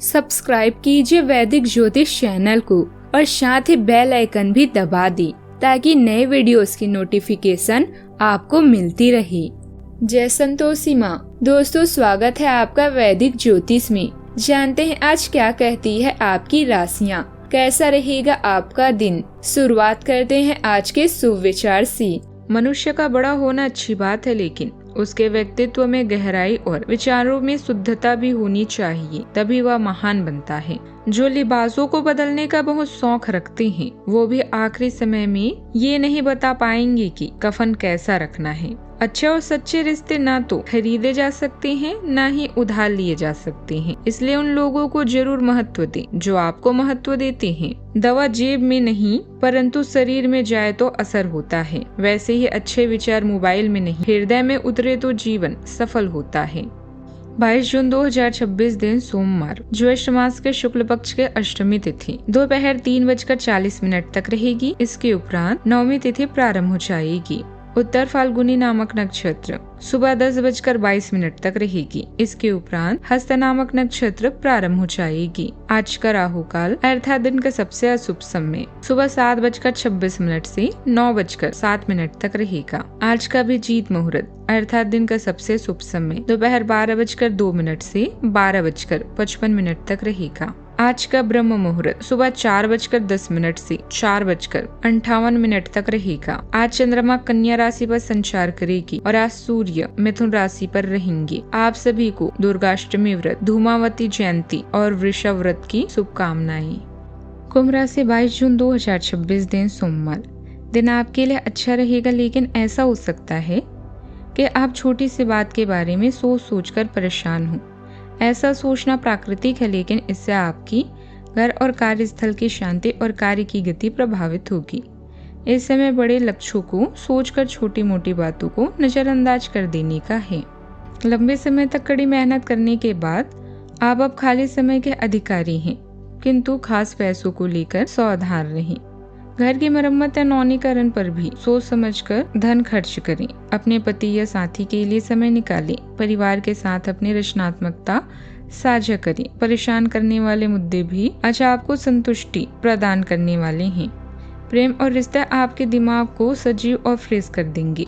Subscribe कीजिए वैदिक ज्योतिष चैनल को और साथ ही बेल आइकन भी दबा दी ताकि नए वीडियोस की नोटिफिकेशन आपको मिलती रहे। जय संतोषी माँ। दोस्तों, स्वागत है आपका वैदिक ज्योतिष में। जानते हैं आज क्या कहती है आपकी राशियाँ, कैसा रहेगा आपका दिन। शुरुआत करते हैं आज के शुभ विचार से। मनुष्य का बड़ा होना अच्छी बात है, लेकिन उसके व्यक्तित्व में गहराई और विचारों में शुद्धता भी होनी चाहिए, तभी वह महान बनता है। जो लिबासों को बदलने का बहुत शौक रखते हैं, वो भी आखिरी समय में ये नहीं बता पाएंगे कि कफन कैसा रखना है। अच्छे और सच्चे रिश्ते ना तो खरीदे जा सकते हैं, ना ही उधार लिए जा सकते हैं। इसलिए उन लोगों को जरूर महत्व दें जो आपको महत्व देते हैं। दवा जेब में नहीं परंतु शरीर में जाए तो असर होता है, वैसे ही अच्छे विचार मोबाइल में नहीं हृदय में उतरे तो जीवन सफल होता है। 22 जून 2026 दिन सोमवार, ज्येष्ठ मास के शुक्ल पक्ष के अष्टमी तिथि दोपहर 3:40 तक रहेगी। इसके उपरांत नवमी तिथि प्रारंभ हो जाएगी। उत्तर फाल्गुनी नामक नक्षत्र सुबह 10:22 तक रहेगी। इसके उपरांत हस्त नामक नक्षत्र प्रारंभ हो जाएगी। आज का राहु काल अर्थात दिन का सबसे अशुभ समय सुबह 7:26 से 9:07 तक रहेगा। आज का अभिजीत मुहूर्त अर्थात दिन का सबसे शुभ समय दोपहर 12:02 से 12:55 तक रहेगा। आज का ब्रह्म मुहूर्त सुबह 4:10 से 4:58 तक रहेगा। आज चंद्रमा कन्या राशि पर संचार करेगी और आज सूर्य मिथुन राशि पर रहेंगे। आप सभी को दुर्गाष्टमी व्रत, धूमावती जयंती और वृषभ व्रत की शुभकामनाएं। कुंभ राशि 22 जून 2026 दिन सोमवार, दिन आपके लिए अच्छा रहेगा, लेकिन ऐसा हो सकता है कि आप छोटी सी बात के बारे में सोच कर परेशान हो। ऐसा सोचना प्राकृतिक है, लेकिन इससे आपकी घर और कार्यस्थल की शांति और कार्य की गति प्रभावित होगी। इस समय बड़े लक्ष्यों को सोचकर छोटी मोटी बातों को नजरअंदाज कर देने का है। लंबे समय तक कड़ी मेहनत करने के बाद आप अब खाली समय के अधिकारी हैं, किंतु खास पैसों को लेकर सावधान रहें। घर की मरम्मत या नौनीकरण पर भी सोच समझकर धन खर्च करें। अपने पति या साथी के लिए समय निकालें। परिवार के साथ अपनी रचनात्मकता साझा करें। परेशान करने वाले मुद्दे भी आज आपको संतुष्टि प्रदान करने वाले हैं। प्रेम और रिश्ता आपके दिमाग को सजीव और फ्रेश कर देंगे।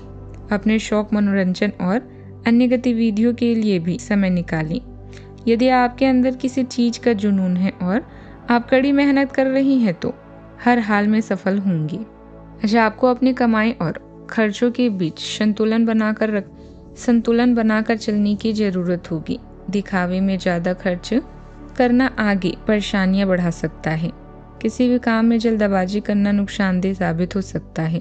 अपने शौक, मनोरंजन और अन्य गतिविधियों के लिए भी समय निकालें। यदि आपके अंदर किसी चीज का जुनून है और आप कड़ी मेहनत कर रही हैं तो हर हाल में सफल होंगी। आज आपको अपनी कमाई और खर्चों के बीच संतुलन बनाकर चलने की जरूरत होगी। दिखावे में ज्यादा खर्च करना आगे परेशानियां बढ़ा सकता है। किसी भी काम में जल्दबाजी करना नुकसानदेह साबित हो सकता है।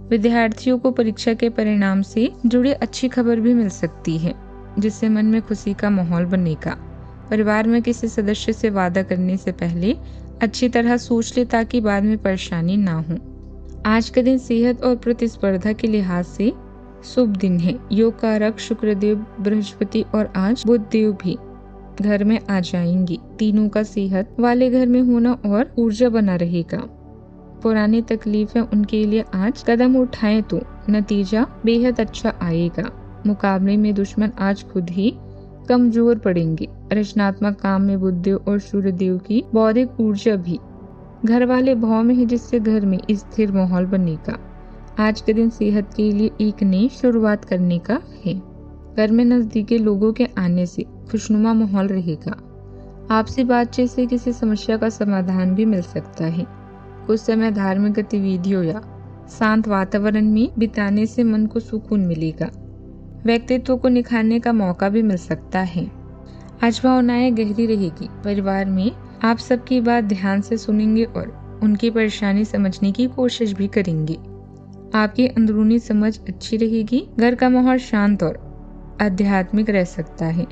विद्यार्थियों को परीक्षा के परिणाम से जुड़ी अच्छी खबर भी मिल सकती है, जिससे मन में खुशी का माहौल बनेगा। परिवार में किसी सदस्य से वादा करने से पहले अच्छी तरह सोच ले ताकि बाद में परेशानी ना हो। आज का दिन सेहत और प्रतिस्पर्धा के लिहाज से शुभ दिन है। योग कारक शुक्रदेव, बृहस्पति और आज बुध देव भी घर में आ जाएंगे। तीनों का सेहत वाले घर में होना और ऊर्जा बना रहेगा। पुरानी तकलीफ है उनके लिए आज कदम उठाएं तो नतीजा बेहद अच्छा आएगा। मुकाबले में दुश्मन आज खुद ही कमजोर पड़ेंगे। रचनात्मक काम में बुधदेव और सूर्यदेव की बौद्धिक ऊर्जा भी घर वाले भाव में है, जिससे घर में स्थिर माहौल बनेगा। आज के दिन सेहत के लिए एक नई शुरुआत करने का है। घर में नजदीकी लोगों के आने से खुशनुमा माहौल रहेगा। आपसी बातचीत से किसी समस्या का समाधान भी मिल सकता है। कुछ समय धार्मिक गतिविधियों या शांत वातावरण में बिताने से मन को सुकून मिलेगा। व्यक्तित्व को निखारने का मौका भी मिल सकता है। आज भावनाएं गहरी रहेगी। परिवार में आप सबकी बात ध्यान से सुनेंगे और उनकी परेशानी समझने की कोशिश भी करेंगे। आपकी अंदरूनी समझ अच्छी रहेगी। घर का माहौल शांत और आध्यात्मिक रह सकता है।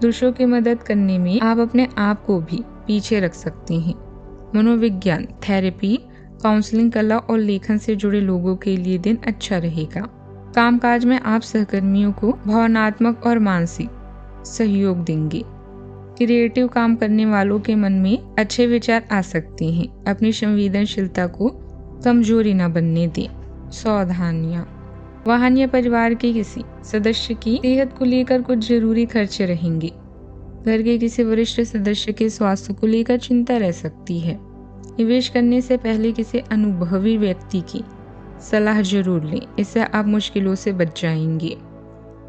दूसरों की मदद करने में आप अपने आप को भी पीछे रख सकते हैं। मनोविज्ञान, थेरेपी, काउंसलिंग, कला और लेखन से जुड़े लोगों के लिए दिन अच्छा रहेगा। कामकाज में आप सहकर्मियों को भावनात्मक और मानसिक सहयोग देंगे। क्रिएटिव काम करने वालों के मन में अच्छे विचार आ सकते हैं। अपनी संवेदनशीलता को कमजोरी न बनने दें। सावधानियां, वाहन या परिवार के किसी सदस्य की सेहत को लेकर कुछ जरूरी खर्चे रहेंगे। घर के किसी वरिष्ठ सदस्य के स्वास्थ्य को लेकर चिंता रह सकती है। निवेश करने से पहले किसी अनुभवी व्यक्ति की सलाह जरूर लें, इससे आप मुश्किलों से बच जाएंगे।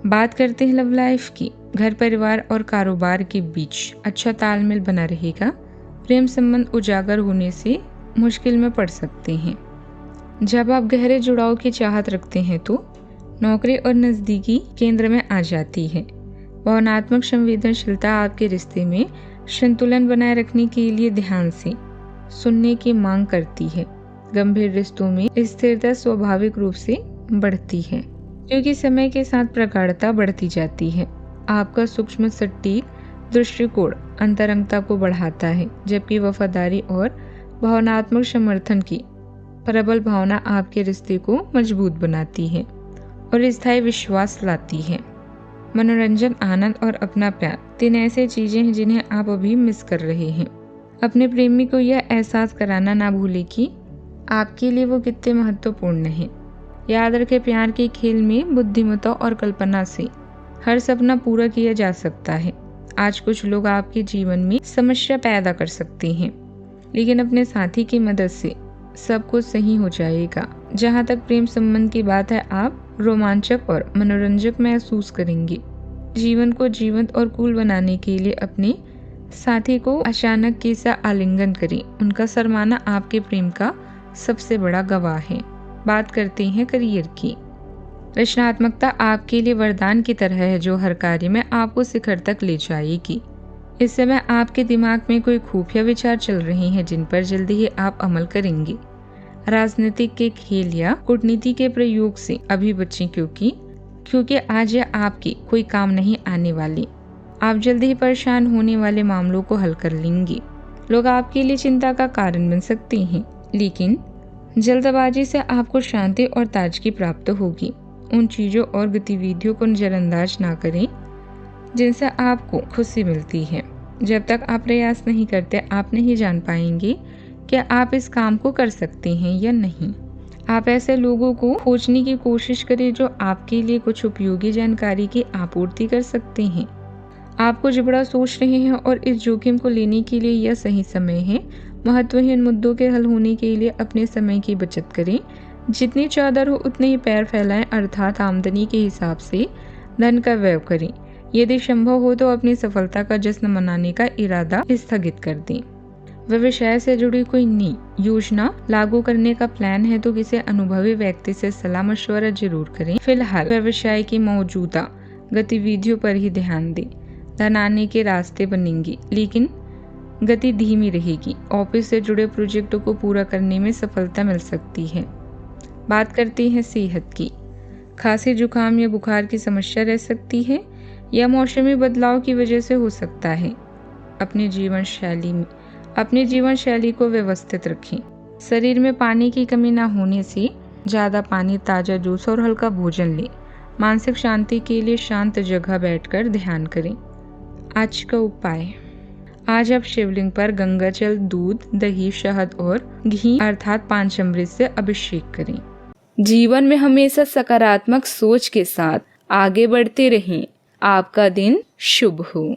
बात करते हैं लव लाइफ की। घर परिवार और कारोबार के बीच अच्छा तालमेल बना रहेगा। प्रेम संबंध उजागर होने से मुश्किल में पड़ सकते हैं। जब आप गहरे जुड़ाव की चाहत रखते हैं तो नौकरी और नजदीकी केंद्र में आ जाती है। भावनात्मक संवेदनशीलता आपके रिश्ते में संतुलन बनाए रखने के लिए ध्यान से सुनने की मांग करती है। गंभीर रिश्तों में स्थिरता स्वाभाविक रूप से बढ़ती है, क्योंकि समय के साथ प्रगाढ़ता बढ़ती जाती है। आपका सूक्ष्म सटीक दृष्टिकोण अंतरंगता को बढ़ाता है, जबकि वफादारी और भावनात्मक समर्थन की प्रबल भावना आपके रिश्ते को मजबूत बनाती है और स्थायी विश्वास लाती है। मनोरंजन, आनंद और अपना प्यार 3 ऐसी चीजें हैं जिन्हें आप अभी मिस कर रहे हैं। अपने प्रेमी को यह एहसास कराना ना भूलें कि आपके लिए वो कितने महत्वपूर्ण हैं। याद रखें, प्यार के खेल में बुद्धिमत्ता और कल्पना से हर सपना पूरा किया जा सकता है। आज कुछ लोग आपके जीवन में समस्या पैदा कर सकते हैं, लेकिन अपने साथी की मदद से सब कुछ सही हो जाएगा। जहाँ तक प्रेम संबंध की बात है, आप रोमांचक और मनोरंजक महसूस करेंगे। जीवन को जीवंत और कूल बनाने के लिए अपने साथी को अचानक के साथ आलिंगन करें। उनका शर्माना आपके प्रेम का सबसे बड़ा गवाह है। बात करते हैं करियर की। रचनात्मकता आपके लिए वरदान की तरह है, जो हर कार्य में आपको शिखर तक ले जाएगी। इस समय आपके दिमाग में कोई खुफिया विचार चल रहे हैं जिन पर जल्दी ही आप अमल करेंगे। राजनीतिक के खेल या कूटनीति के प्रयोग से अभी बचें, क्योंकि आज यह आपके कोई काम नहीं आने वाली। आप जल्दी ही परेशान होने वाले मामलों को हल कर लेंगे। लोग आपके लिए चिंता का कारण बन सकते हैं, लेकिन जल्दबाजी से आपको शांति और ताजगी प्राप्त होगी। उन चीजों और गतिविधियों को नजरअंदाज ना करें जिनसे आपको खुशी मिलती है। जब तक आप प्रयास नहीं करते, आप नहीं जान पाएंगे कि आप इस काम को कर सकते हैं या नहीं। आप ऐसे लोगों को खोजने की कोशिश करें जो आपके लिए कुछ उपयोगी जानकारी की आपूर्ति कर सकते हैं। आप कुछ बड़ा सोच रहे हैं और इस जोखिम को लेने के लिए यह सही समय है। महत्वहीन मुद्दों के हल होने के लिए अपने समय की बचत करें। जितनी चादर हो उतने ही पैर फैलाएं, अर्थात आमदनी के हिसाब से धन का व्यय करें। यदि संभव हो तो अपनी सफलता का जश्न मनाने का इरादा स्थगित कर दें। व्यवसाय से जुड़ी कोई नई योजना लागू करने का प्लान है तो किसी अनुभवी व्यक्ति से सलाह मशवरा जरूर करें। फिलहाल व्यवसाय की मौजूदा गतिविधियों पर ही ध्यान दें। धन आने के रास्ते बनेंगे, लेकिन गति धीमी रहेगी। ऑफिस से जुड़े प्रोजेक्टों को पूरा करने में सफलता मिल सकती है। बात करते हैं सेहत की। खांसी, जुकाम या बुखार की समस्या रह सकती है। यह मौसमी बदलाव की वजह से हो सकता है। अपनी जीवन शैली को व्यवस्थित रखें। शरीर में पानी की कमी न होने से ज्यादा पानी, ताजा जूस और हल्का भोजन लें। मानसिक शांति के लिए शांत जगह बैठकर ध्यान करें। आज का उपाय: आज आप शिवलिंग पर गंगाजल, दूध, दही, शहद और घी अर्थात पांचामृत से अभिषेक करें। जीवन में हमेशा सकारात्मक सोच के साथ आगे बढ़ते रहें। आपका दिन शुभ हो।